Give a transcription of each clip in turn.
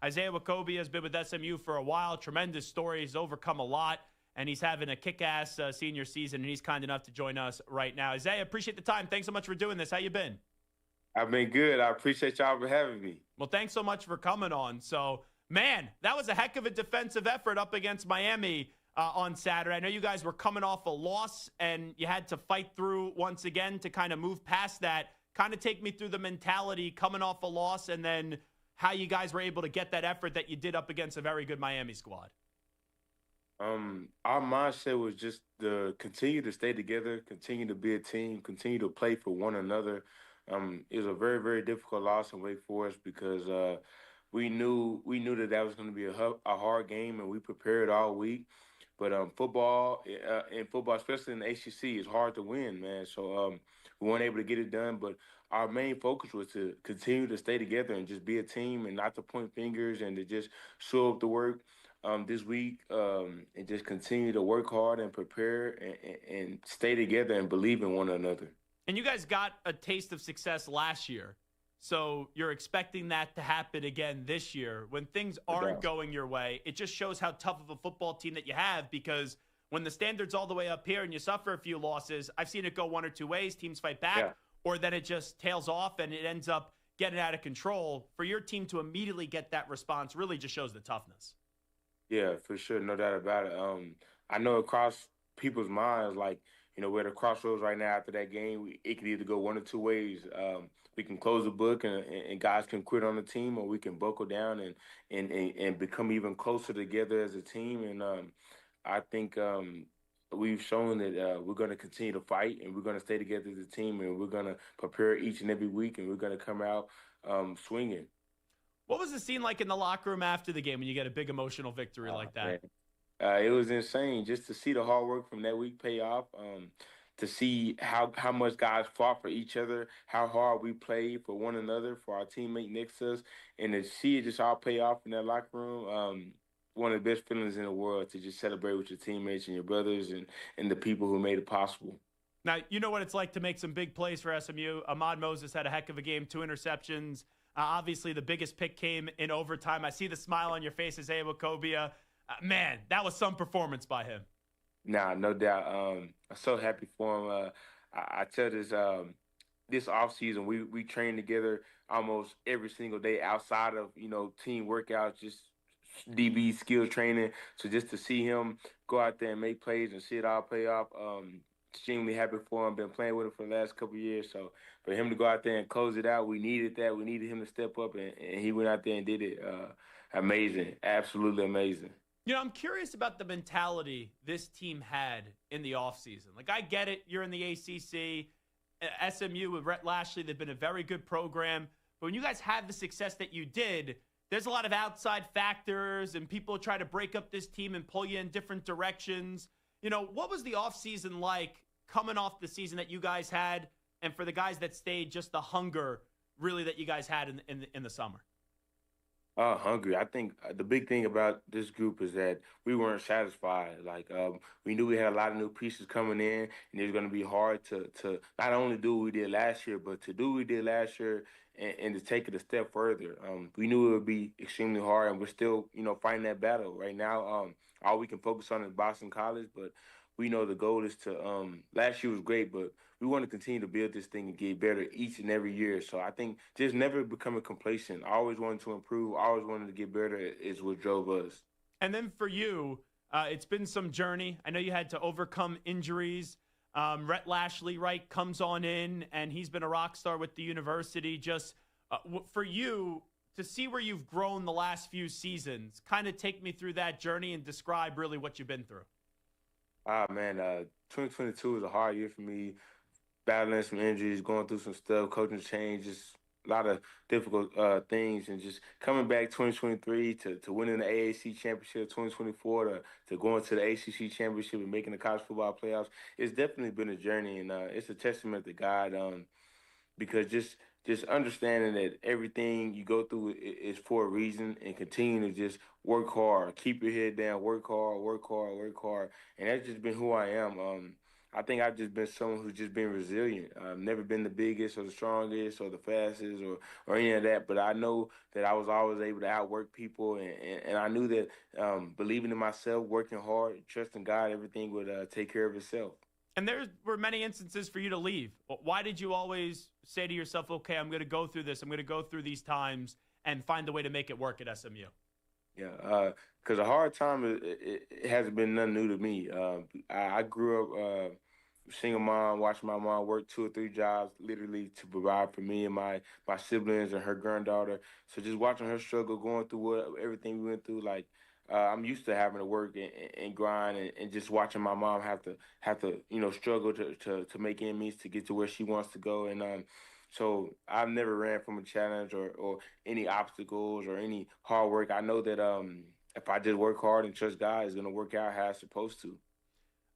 Isaiah Nwokobia has been with SMU for a while. Tremendous story. He's overcome a lot, and he's having a kick-ass senior season, and he's kind enough to join us right now. Isaiah, appreciate the time. Thanks so much for doing this. How you been? I've been good. I appreciate y'all for having me. Well, thanks so much for coming on. So, man, that was a heck of a defensive effort up against Miami on Saturday. I know you guys were coming off a loss, and you had to fight through once again to kind of move past that. Kind of take me through the mentality coming off a loss and then how you guys were able to get that effort that you did up against a very good Miami squad. Our mindset was just to continue to stay together, continue to be a team, continue to play for one another. It was a very, very difficult loss in Wake Forest because we knew that was going to be a hard game, and we prepared all week. But football, in football, especially in the ACC, is hard to win, man. So we weren't able to get it done. But our main focus was to continue to stay together and just be a team and not to point fingers and to just show up to work this week and just continue to work hard and prepare and stay together and believe in one another. And you guys got a taste of success last year. So you're expecting that to happen again this year. When things aren't going your way, it just shows how tough of a football team that you have, because when the standard's all the way up here and you suffer a few losses, I've seen it go one or two ways. Teams fight back, or then it just tails off and it ends up getting out of control. For your team to immediately get that response really just shows the toughness. Yeah, for sure. No doubt about it. I know across people's minds, like, we're at a crossroads right now after that game. It could either go one or two ways. We can close the book and guys can quit on the team, or we can buckle down and become even closer together as a team. And I think we've shown that we're going to continue to fight, and we're going to stay together as a team, and we're going to prepare each and every week, and we're going to come out swinging. What was the scene like in the locker room after the game when you get a big emotional victory like that? Man. It was insane just to see the hard work from that week pay off, to see how much guys fought for each other, how hard we played for one another, for our teammate next to us, and to see it just all pay off in that locker room. One of the best feelings in the world, to just celebrate with your teammates and your brothers and the people who made it possible. Now, you know what it's like to make some big plays for SMU. Ahmad Moses had a heck of a game, 2 interceptions. Obviously, the biggest pick came in overtime. I see the smile on your face, Isaiah Nwokobia. Man, that was some performance by him. Nah, no doubt. I'm so happy for him. I tell this off season we train together almost every single day outside of team workouts, just DB skill training. So just to see him go out there and make plays and see it all pay off, extremely happy for him. Been playing with him for the last couple of years, so for him to go out there and close it out, we needed that. We needed him to step up, and he went out there and did it. Amazing, absolutely amazing. I'm curious about the mentality this team had in the offseason. Like, I get it. You're in the ACC. SMU with Rhett Lashlee, they've been a very good program. But when you guys had the success that you did, there's a lot of outside factors, and people try to break up this team and pull you in different directions. What was the offseason like coming off the season that you guys had, and for the guys that stayed, just the hunger really that you guys had in the summer? Hungry. I think the big thing about this group is that we weren't satisfied. Like, we knew we had a lot of new pieces coming in, and it was going to be hard to not only do what we did last year, but to do what we did last year and to take it a step further. We knew it would be extremely hard, and we're still, fighting that battle right now. All we can focus on is Boston College, but we know the goal is to. Last year was great, but we want to continue to build this thing and get better each and every year. So I think just never becoming complacent. I always wanted to improve. I always wanted to get better is what drove us. And then for you, it's been some journey. I know you had to overcome injuries. Rhett Lashlee, right, comes on in, and he's been a rock star with the university. Just for you to see where you've grown the last few seasons, kind of take me through that journey and describe really what you've been through. Man, 2022 was a hard year for me, battling some injuries, going through some stuff, coaching changes, a lot of difficult things, and just coming back 2023 to winning the AAC championship, 2024 to going to the ACC championship and making the college football playoffs. It's definitely been a journey, and it's a testament to God, because just understanding that everything you go through is for a reason, and continue to just work hard, keep your head down, work hard, work hard, work hard, and that's just been who I am. I think I've just been someone who's just been resilient. I've never been the biggest or the strongest or the fastest or any of that, but I know that I was always able to outwork people, and I knew that believing in myself, working hard, trusting God, everything would take care of itself. And there were many instances for you to leave. Why did you always say to yourself, okay, I'm going to go through this, I'm going to go through these times and find a way to make it work at SMU? Yeah, because a hard time it hasn't been nothing new to me. I grew up single mom, watching my mom work 2 or 3 jobs, literally to provide for me and my siblings and her granddaughter. So just watching her struggle, going through everything we went through, like I'm used to having to work and grind and just watching my mom have to struggle to make ends meet to get to where she wants to go. And so I've never ran from a challenge or any obstacles or any hard work. I know that if I just work hard and trust God, it's gonna work out how it's supposed to.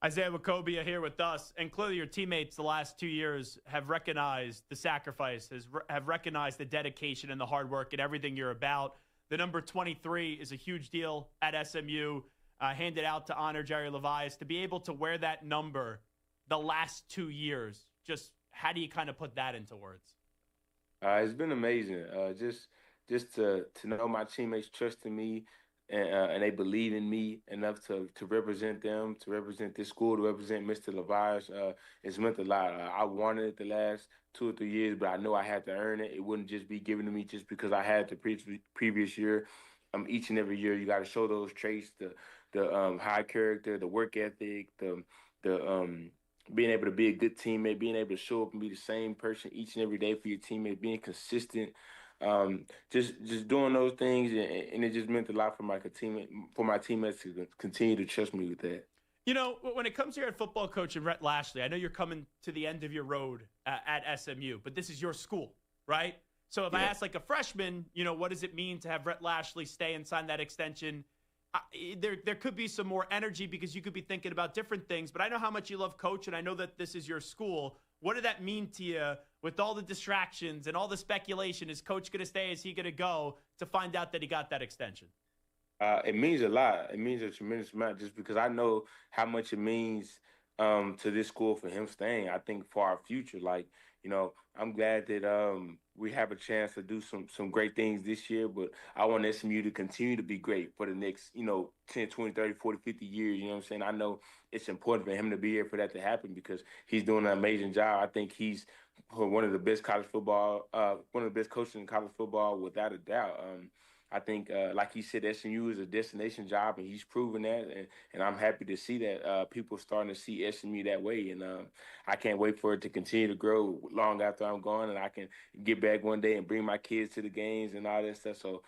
Isaiah Nwokobia here with us, and clearly your teammates the last 2 years have recognized the sacrifice, have recognized the dedication and the hard work and everything you're about. The number 23 is a huge deal at SMU, handed out to honor Jerry Levias. To be able to wear that number the last 2 years, just how do you kind of put that into words? It's been amazing. Just to know my teammates trusting me and they believe in me enough to represent them, to represent this school, to represent Mr. Levias. It's meant a lot. I wanted it the last 2 or 3 years, but I know I had to earn it. It wouldn't just be given to me just because I had the previous year. Each and every year, you got to show those traits: the high character, the work ethic, the being able to be a good teammate, being able to show up and be the same person each and every day for your teammate, being consistent, just doing those things, and it just meant a lot for my teammates to continue to trust me with that. You know, when it comes to your head football coach and Rhett Lashlee, I know you're coming to the end of your road at SMU, but this is your school, right? So if I ask like a freshman, what does it mean to have Rhett Lashlee stay and sign that extension? There could be some more energy because you could be thinking about different things, but I know how much you love Coach, and I know that this is your school. What did that mean to you with all the distractions and all the speculation? Is Coach going to stay? Is he going to go, to find out that he got that extension? It means a lot. It means a tremendous amount just because I know how much it means to this school for him staying. I think for our future, like, I'm glad that we have a chance to do some great things this year, but I want SMU to continue to be great for the next, 10, 20, 30, 40, 50 years. You know what I'm saying? I know it's important for him to be here for that to happen because he's doing an amazing job. I think he's one of the best one of the best coaches in college football without a doubt. I think, like he said, SMU is a destination job, and he's proven that. And I'm happy to see that people starting to see SMU that way. And I can't wait for it to continue to grow long after I'm gone, and I can get back one day and bring my kids to the games and all that stuff. So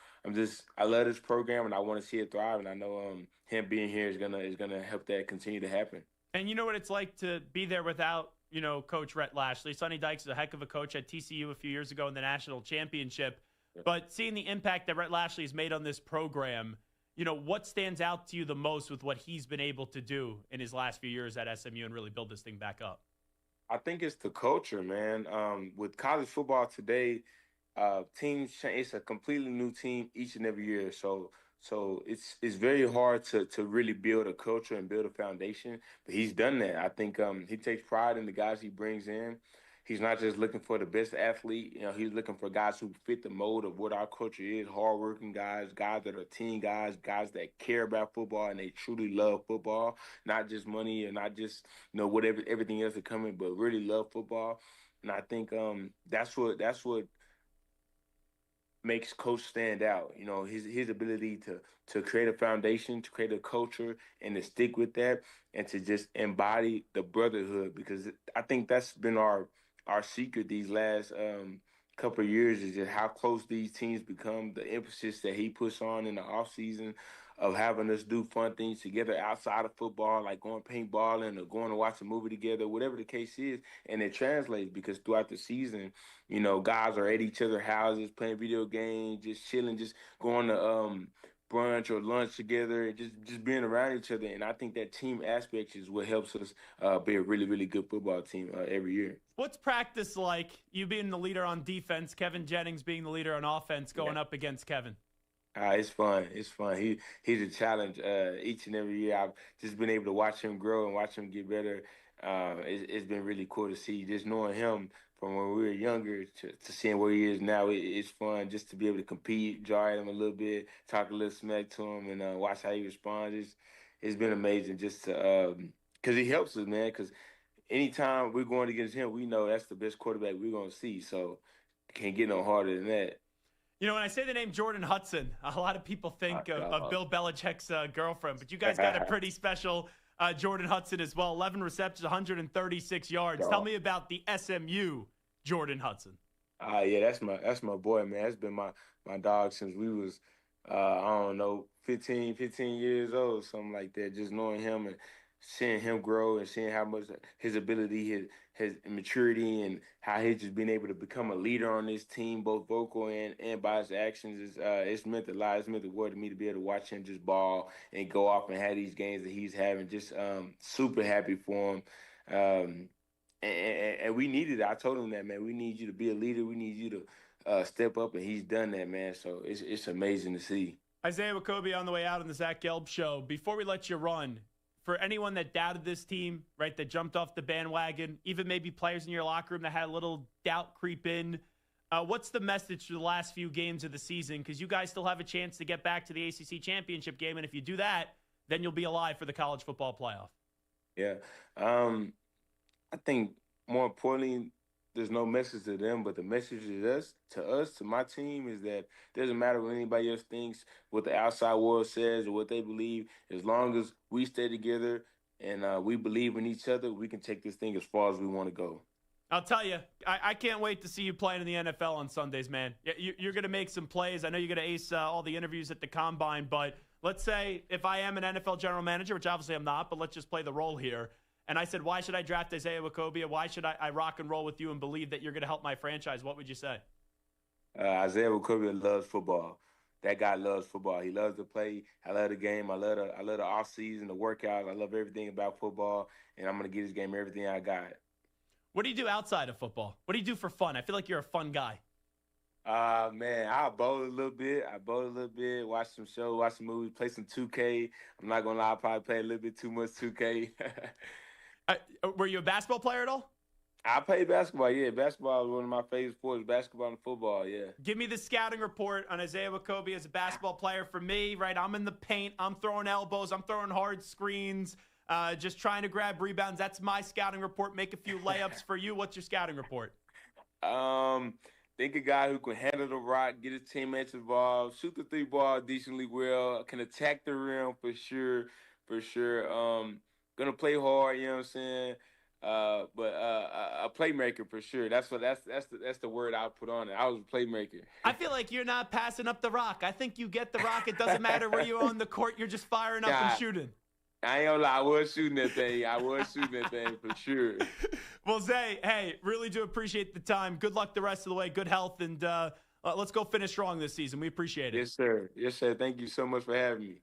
I love this program, and I want to see it thrive. And I know him being here is gonna help that continue to happen. And you know what it's like to be there without, Coach Rhett Lashlee. Sonny Dykes is a heck of a coach at TCU a few years ago in the national championship. But seeing the impact that Rhett Lashlee has made on this program, what stands out to you the most with what he's been able to do in his last few years at SMU and really build this thing back up? I think it's the culture, man. With college football today, teams change. It's a completely new team each and every year. So it's very hard to really build a culture and build a foundation. But he's done that. I think he takes pride in the guys he brings in. He's not just looking for the best athlete. He's looking for guys who fit the mold of what our culture is: hardworking guys, guys that are team guys, guys that care about football and they truly love football, not just money and not just whatever everything else is coming, but really love football. And I think that's what makes Coach stand out. His ability to create a foundation, to create a culture, and to stick with that, and to just embody the brotherhood. Because I think that's been our secret these last couple of years, is just how close these teams become. The emphasis that he puts on in the off season of having us do fun things together outside of football, like going paintballing or going to watch a movie together, whatever the case is. And it translates because throughout the season, guys are at each other's houses playing video games, just chilling, just going to brunch or lunch together, and just being around each other. And I think that team aspect is what helps us be a really, really good football team every year. What's practice like? You being the leader on defense, Kevin Jennings being the leader on offense, going up against Kevin. It's fun. It's fun. He's a challenge each and every year. I've just been able to watch him grow and watch him get better. it's been really cool to see. Just knowing him from when we were younger to seeing where he is now. It's fun just to be able to compete, jar at him a little bit, talk a little smack to him, and watch how he responds. It's been amazing just to because he helps us, man. Because anytime we're going against him, we know that's the best quarterback we're gonna see. So can't get no harder than that. You know, when I say the name Jordan Hudson, a lot of people think of Bill Belichick's girlfriend, but you guys got a pretty special Jordan Hudson as well. 11 receptions, 136 yards. Tell me about the SMU Jordan Hudson. Yeah, that's my boy, man. That's been my dog since we was I don't know 15 years old, something like that. Just knowing him and seeing him grow and seeing how much his ability, his maturity, and how he's just been able to become a leader on this team, both vocal and by his actions, is it's meant a lot. It's meant the world to me to be able to watch him just ball and go off and have these games that he's having. Just super happy for him. And we needed it. I told him that, man. We need you to be a leader. We need you to step up, and he's done that, man. So it's amazing to see. Isaiah Nwokobia on the way out on the Zach Gelb Show. Before we let you run, for anyone that doubted this team, right, that jumped off the bandwagon, even maybe players in your locker room that had a little doubt creep in, what's the message to the last few games of the season? Because you guys still have a chance to get back to the ACC championship game, and if you do that, then you'll be alive for the college football playoff. Yeah. I think more importantly, there's no message to them, but the message is to my team, is that it doesn't matter what anybody else thinks, what the outside world says or what they believe. As long as we stay together and we believe in each other, we can take this thing as far as we want to go. I'll tell you, I can't wait to see you playing in the NFL on Sundays, man. You're going to make some plays. I know you're going to ace all the interviews at the Combine, but let's say if I am an NFL general manager, which obviously I'm not, but let's just play the role here. And I said, why should I draft Isaiah Nwokobia? Why should I rock and roll with you and believe that you're going to help my franchise? What would you say? Isaiah Nwokobia loves football. That guy loves football. He loves to play. I love the game. I love the off season, the workouts. I love everything about football, and I'm going to give this game everything I got. What do you do outside of football? What do you do for fun? I feel like you're a fun guy. Man, I bowl a little bit. Watch some shows, watch some movies, play some 2K. I'm not going to lie, I probably play a little bit too much 2K. Were you a basketball player at all? I played basketball, yeah. Basketball is one of my favorite sports, basketball and football, yeah. Give me the scouting report on Isaiah Nwokobia as a basketball player. For me, right, I'm in the paint. I'm throwing elbows. I'm throwing hard screens, just trying to grab rebounds. That's my scouting report. Make a few layups. For you, what's your scouting report? Think a guy who can handle the rock, get his teammates involved, shoot the three ball decently well, can attack the rim for sure. Gonna play hard, you know what I'm saying? But a playmaker for sure. That's the word I put on it. I was a playmaker. I feel like you're not passing up the rock. I think you get the rock. It doesn't matter where you're on the court. You're just firing up and shooting. I ain't gonna lie. I was shooting that thing for sure. Well, Zay, hey, really do appreciate the time. Good luck the rest of the way. Good health, and let's go finish strong this season. We appreciate it. Yes, sir. Yes, sir. Thank you so much for having me.